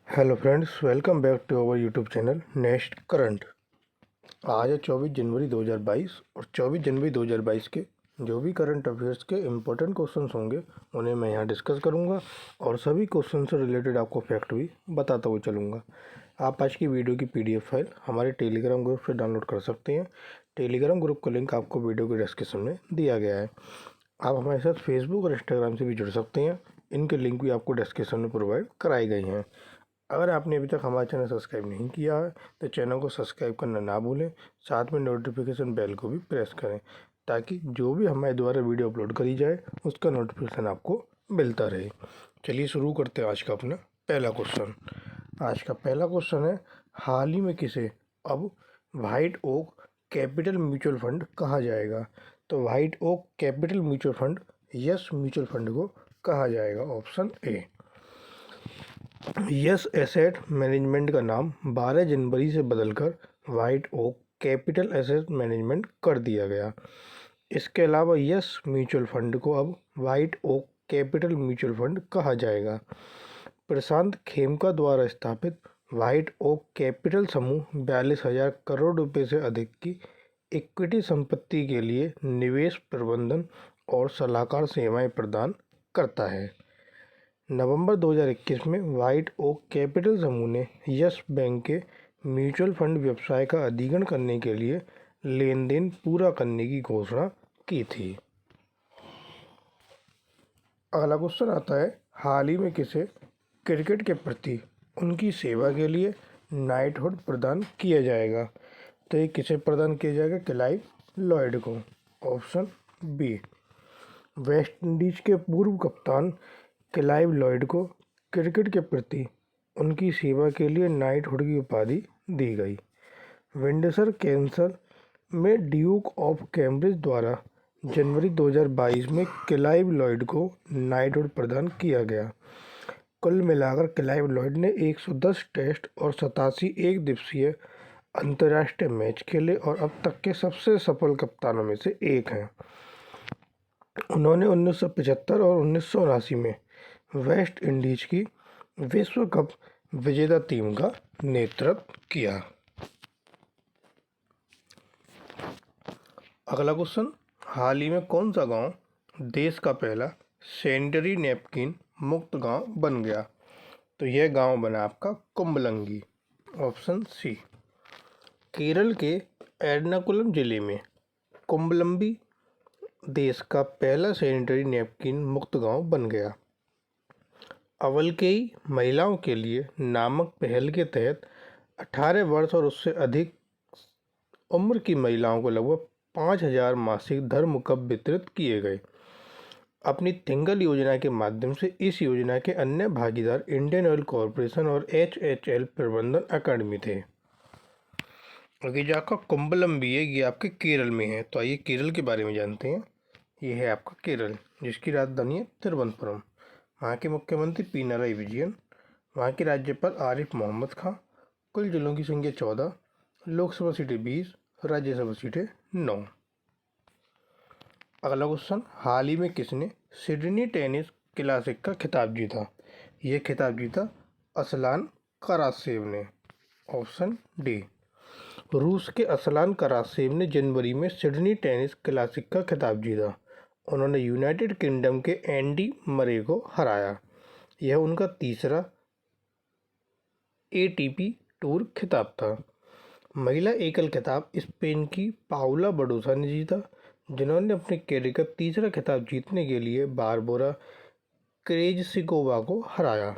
Hello friends, welcome back to our YouTube channel next current. आज है 24 जनवरी 2022 और 24 जनवरी 2022 के जो भी करंट अफेयर्स के इम्पोर्टेंट क्वेश्चंस होंगे उन्हें मैं यहाँ डिस्कस करूँगा और सभी क्वेश्चन से रिलेटेड आपको फैक्ट भी बताता हुआ चलूँगा। आप आज की वीडियो की PDF फाइल हमारे टेलीग्राम ग्रुप से डाउनलोड कर सकते हैं। टेलीग्राम ग्रुप का लिंक आपको वीडियो के डिस्क्रिप्शन में दिया गया है। आप हमारे साथ फेसबुक और इंस्टाग्राम से भी जुड़ सकते हैं। इनके लिंक भी आपको डिस्क्रिप्शन में प्रोवाइड कराई गई हैं। अगर आपने अभी तक हमारा चैनल सब्सक्राइब नहीं किया है तो चैनल को सब्सक्राइब करना ना भूलें, साथ में नोटिफिकेशन बेल को भी प्रेस करें ताकि जो भी हमारे द्वारा वीडियो अपलोड करी जाए उसका नोटिफिकेशन आपको मिलता रहे। चलिए शुरू करते हैं आज का अपना पहला क्वेश्चन। आज का पहला क्वेश्चन है, हाल ही में किसे अब White Oak Capital mutual fund कहा जाएगा? तो White Oak Capital mutual fund Yes mutual fund को कहा जाएगा। Option A. Yes asset management का नाम 12 जनवरी से बदलकर White Oak Capital asset management कर दिया गया। इसके अलावा यस म्यूचुअल फंड को अब White Oak Capital mutual fund कहा जाएगा। प्रशांत खेमका द्वारा स्थापित व्हाइट ओक कैपिटल समूह 42,000 करोड़ रुपए से अधिक की इक्विटी संपत्ति के लिए निवेश प्रबंधन और सलाहकार सेवाएं प्रदान करता है। नवंबर 2021 में व्हाइट ओक कैपिटल समूह ने यस बैंक के म्यूचुअल फंड व्यवसाय का अधिग्रहण करने के लिए लेन देन पूरा करने की घोषणा की थी। अगला क्वेश्चन आता है, हाल ही में किसे क्रिकेट के प्रति उनकी सेवा के लिए नाइटहुड प्रदान किया जाएगा? तो ये किसे प्रदान किया जाएगा? क्लाइव लॉयड को। Option B. वेस्ट इंडीज के पूर्व कप्तान क्लाइव लॉयड को क्रिकेट के प्रति उनकी सेवा के लिए नाइटहुड की उपाधि दी गई। विंडसर कैसल में ड्यूक ऑफ कैम्ब्रिज द्वारा जनवरी 2022 में क्लाइव लॉयड को नाइटहुड प्रदान किया गया। कुल मिलाकर क्लाइव लॉयड ने 110 टेस्ट और 87 एक दिवसीय अंतर्राष्ट्रीय मैच खेले और अब तक के सबसे सफल कप्तानों में से एक हैं। उन्होंने 1975 और 1979 में वेस्ट इंडीज की विश्व कप विजेता टीम का नेतृत्व किया। अगला क्वेश्चन, हाल ही में कौन सा गांव देश का पहला सैनिटरी नैपकिन मुक्त गांव बन गया? तो यह गांव बना आपका कुंबलंगी। Option C. केरल के एर्नाकुलम जिले में कुंबलंबी देश का पहला सैनिटरी नैपकिन मुक्त गांव बन गया। अवलकेई महिलाओं के लिए नामक पहल के तहत 18 वर्ष और उससे अधिक उम्र की महिलाओं को लगभग 5,000 मासिक धर्म कप वितरित किए गए। अपनी थिंगल योजना के माध्यम से इस योजना के अन्य भागीदार इंडियन ऑयल कॉरपोरेशन और HHL प्रबंधन अकादमी थे। आगे जो आपका कुंबलंबी है ये आपके केरल में है, तो आइए केरल के बारे में जानते हैं। ये है आपका केरल, जिसकी राजधानी है तिरुवनंतपुरम। वहाँ के मुख्यमंत्री पिनाराई विजयन, वहाँ के राज्यपाल आरिफ मोहम्मद खां। कुल जिलों की संख्या 14, लोकसभा सीटें 20, राज्यसभा सीटें 9। अगला क्वेश्चन, हाल ही में किसने सिडनी टेनिस क्लासिक का खिताब जीता? यह खिताब जीता असलान करासेव ने। Option D. रूस के असलान करासेव ने जनवरी में सिडनी टेनिस क्लासिक का खिताब जीता। उन्होंने यूनाइटेड किंगडम के एंडी मरे को हराया। यह उनका तीसरा ATP टूर खिताब था। महिला एकल खिताब स्पेन की पाउला बडोसा ने जीता, जिन्होंने अपने कैरियर का तीसरा खिताब जीतने के लिए बारबोरा क्रेजसिकोवा को हराया।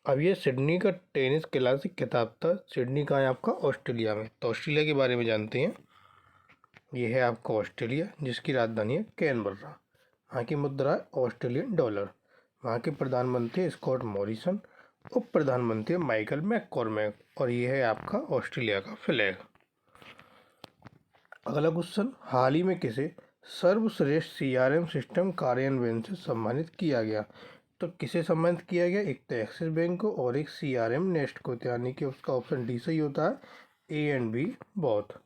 अब यह सिडनी का टेनिस क्लासिक खिताब था। सिडनी का है आपका ऑस्ट्रेलिया में। तो ऑस्ट्रेलिया के बारे में जानते हैं। यह है आपका ऑस्ट्रेलिया, जिसकी राजधानी है कैनबरा। वहाँ की मुद्रा है ऑस्ट्रेलियन डॉलर। वहाँ के प्रधानमंत्री स्कॉट मॉरिसन, उप प्रधानमंत्री माइकल मैककॉर्मेक, और यह है आपका ऑस्ट्रेलिया का फ्लैग। अगला क्वेश्चन, हाल ही में किसे सर्वश्रेष्ठ CRM सिस्टम कार्यान्वयन से सम्मानित किया गया? तो किसे सम्मानित किया गया? एक तो एक्सिस बैंक को और एक CRM नेस्ट को, यानी कि उसका ऑप्शन डी सही होता है, A and B both.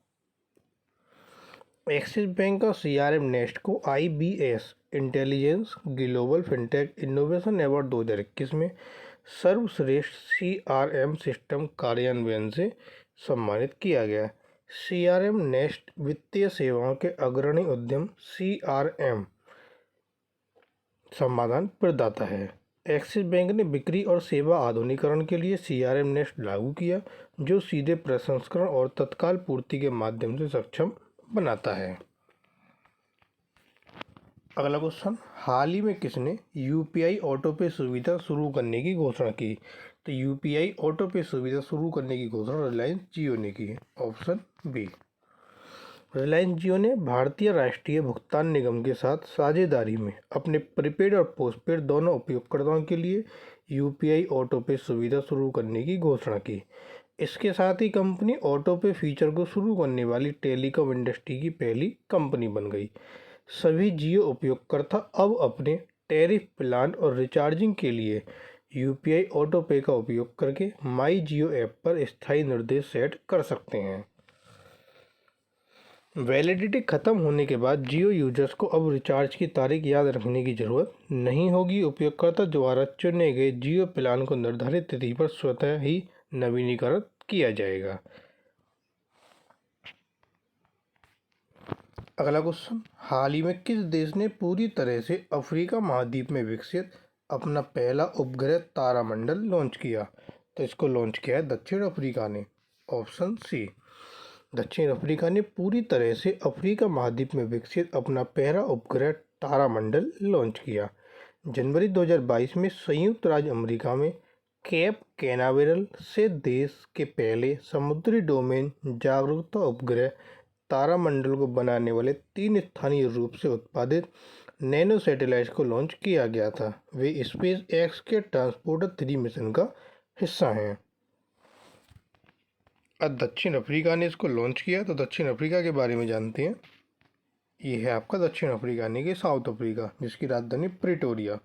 Axis bank और CRM नेस्ट को IBS intelligence global fintech innovation award 2021 में सर्वश्रेष्ठ CRM सिस्टम कार्यान्वयन से सम्मानित किया गया। CRM नेस्ट वित्तीय सेवाओं के अग्रणी उद्यम CRM समाधान प्रदाता है। एक्सिस बैंक ने बिक्री और सेवा आधुनिकीकरण के लिए CRM नेस्ट लागू किया, जो सीधे प्रसंस्करण और तत्काल पूर्ति के माध्यम से सक्षम बनाता है। अगला क्वेश्चन, हाल ही में किसने UPI ऑटो पे सुविधा शुरू करने की घोषणा की? तो UPI ऑटो पे सुविधा शुरू करने की घोषणा रिलायंस जियो ने की है। Option B. रिलायंस जियो ने भारतीय राष्ट्रीय भुगतान निगम के साथ साझेदारी में अपने प्रीपेड और पोस्टपेड दोनों उपयोगकर्ताओं के लिए UPI ऑटो पे सुविधा शुरू करने की घोषणा की। इसके साथ ही कंपनी ऑटो पे फीचर को शुरू करने वाली टेलीकॉम इंडस्ट्री की पहली कंपनी बन गई। सभी जियो उपयोगकर्ता अब अपने टैरिफ प्लान और रिचार्जिंग के लिए UPI ऑटो पे का उपयोग करके माई जियो ऐप पर स्थायी निर्देश सेट कर सकते हैं। वैलिडिटी खत्म होने के बाद जियो यूजर्स को अब रिचार्ज की तारीख याद रखने की जरूरत नहीं होगी। उपयोगकर्ता द्वारा चुने गए जियो प्लान को निर्धारित तिथि पर स्वतः ही नवीनीकरण किया जाएगा। अगला क्वेश्चन, हाल ही में किस देश ने पूरी तरह से अफ्रीका महाद्वीप में विकसित अपना पहला उपग्रह तारामंडल लॉन्च किया? तो इसको लॉन्च किया है दक्षिण अफ्रीका ने। Option C. दक्षिण अफ्रीका ने पूरी तरह से अफ्रीका महाद्वीप में विकसित अपना पहला उपग्रह तारामंडल लॉन्च किया। जनवरी 2022 में संयुक्त राज्य अमेरिका में केप कैनावेरल से देश के पहले समुद्री डोमेन जागरूकता उपग्रह तारामंडल को बनाने वाले 3 स्थानीय रूप से उत्पादित नैनो सैटेलाइट को लॉन्च किया गया था। वे स्पेस एक्स के ट्रांसपोर्टर 3 मिशन का हिस्सा हैं। अब दक्षिण अफ्रीका ने इसको लॉन्च किया, तो दक्षिण अफ्रीका के बारे में जानते हैं। ये है आपका दक्षिण अफ्रीका यानी कि साउथ अफ्रीका, जिसकी राजधानी प्रिटोरिया,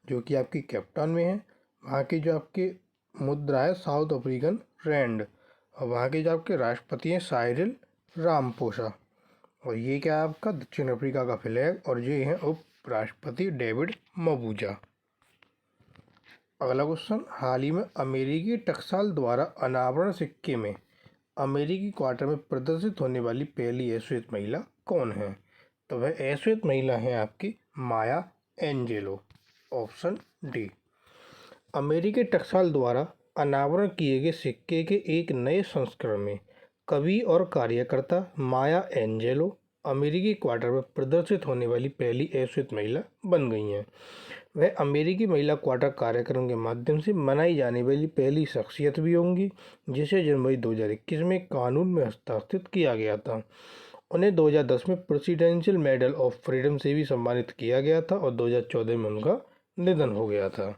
जो कि आपकी कैप्टाउन में है। वहाँ की जो आपकी मुद्रा है साउथ अफ्रीकन रैंड, और वहाँ के जो आपके राष्ट्रपति हैं साइरिल रामपोसा। और ये क्या है आपका दक्षिण अफ्रीका का फ्लैग, और ये हैं उपराष्ट्रपति डेविड मबूजा। अगला क्वेश्चन, हाल ही में अमेरिकी टकसाल द्वारा अनावरण सिक्के में अमेरिकी क्वार्टर में प्रदर्शित होने वाली पहली अश्वेत महिला कौन है? तो वह अश्वेत महिला है आपकी माया एंजेलो। Option D. अमेरिकी टकसाल द्वारा अनावरण किए गए सिक्के के एक नए संस्करण में कवि और कार्यकर्ता माया एंजेलो अमेरिकी क्वार्टर में प्रदर्शित होने वाली पहली अश्वेत महिला बन गई हैं। वह अमेरिकी महिला क्वार्टर कार्यक्रम के माध्यम से मनाई जाने वाली पहली शख्सियत भी होंगी, जिसे जनवरी 2021 में कानून में हस्ताक्षरित किया गया था। उन्हें 2010 में प्रेसिडेंशियल मेडल ऑफ फ्रीडम से भी सम्मानित किया गया था, और 2014 में उनका निधन हो गया था।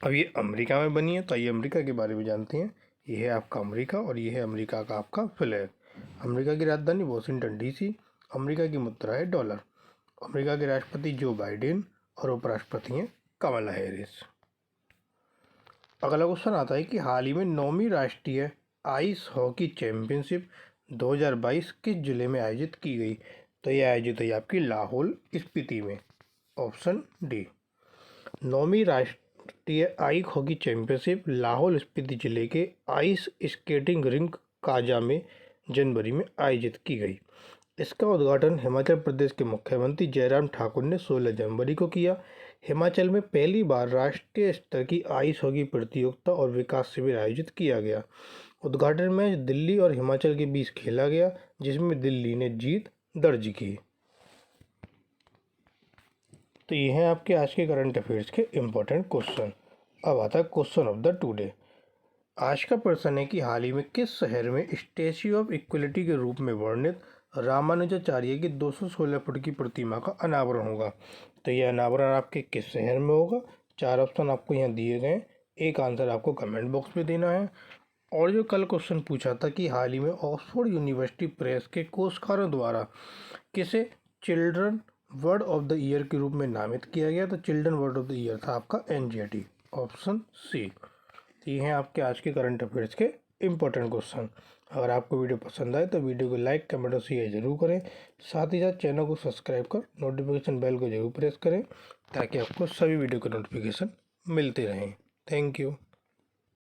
अब ये अमेरिका में बनी है, तो ये अमेरिका के बारे में जानते हैं। ये है आपका अमेरिका, और ये है अमेरिका का आपका फ्लैग। अमेरिका की राजधानी वॉशिंगटन DC। अमेरिका की मुद्रा है डॉलर। अमेरिका के राष्ट्रपति जो बाइडेन और उपराष्ट्रपति हैं कमला हैरिस। अगला क्वेश्चन आता है कि हाल ही में 9वीं राष्ट्रीय आइस हॉकी चैंपियनशिप 2022 किस जिले में आयोजित की गई? तो यह आयोजित हुई आपकी लाहौल स्पीति में। Option D. 9वीं राष्ट्रीय ice hockey championship Lahaul Spiti जिले के आइस स्केटिंग रिंक काजा में जनवरी में आयोजित की गई। इसका उद्घाटन हिमाचल प्रदेश के मुख्यमंत्री जयराम ठाकुर ने 16 जनवरी को किया। हिमाचल में पहली बार राष्ट्रीय स्तर की आइस हॉकी प्रतियोगिता और विकास शिविर आयोजित किया गया। उद्घाटन मैच दिल्ली और हिमाचल के बीच खेला गया, जिसमें दिल्ली ने जीत दर्ज की। तो ये हैं आपके आज के करंट अफेयर्स के इम्पोर्टेंट क्वेश्चन। अब आता है क्वेश्चन ऑफ द टुडे। आज का प्रश्न है कि हाल ही में किस शहर में स्टैच्यू ऑफ इक्वलिटी के रूप में वर्णित रामानुजाचार्य की 216 फुट की प्रतिमा का अनावरण होगा? तो यह अनावरण आपके किस शहर में होगा? 4 ऑप्शन आपको यहाँ दिए गए, एक आंसर आपको कमेंट बॉक्स में देना है। और जो कल क्वेश्चन पूछा था कि हाल ही में ऑक्सफोर्ड यूनिवर्सिटी प्रेस के कोषकारों द्वारा किसे children word of the year के रूप में नामित किया गया? तो children word of the year था आपका NGT। Option C. ये हैं आपके आज के करंट अफेयर्स के इम्पोर्टेंट क्वेश्चन। अगर आपको वीडियो पसंद आए तो वीडियो को लाइक, कमेंट और शेयर जरूर करें। साथ ही साथ चैनल को सब्सक्राइब कर नोटिफिकेशन बेल को जरूर प्रेस करें, ताकि आपको सभी वीडियो का नोटिफिकेशन मिलते रहें। Thank you.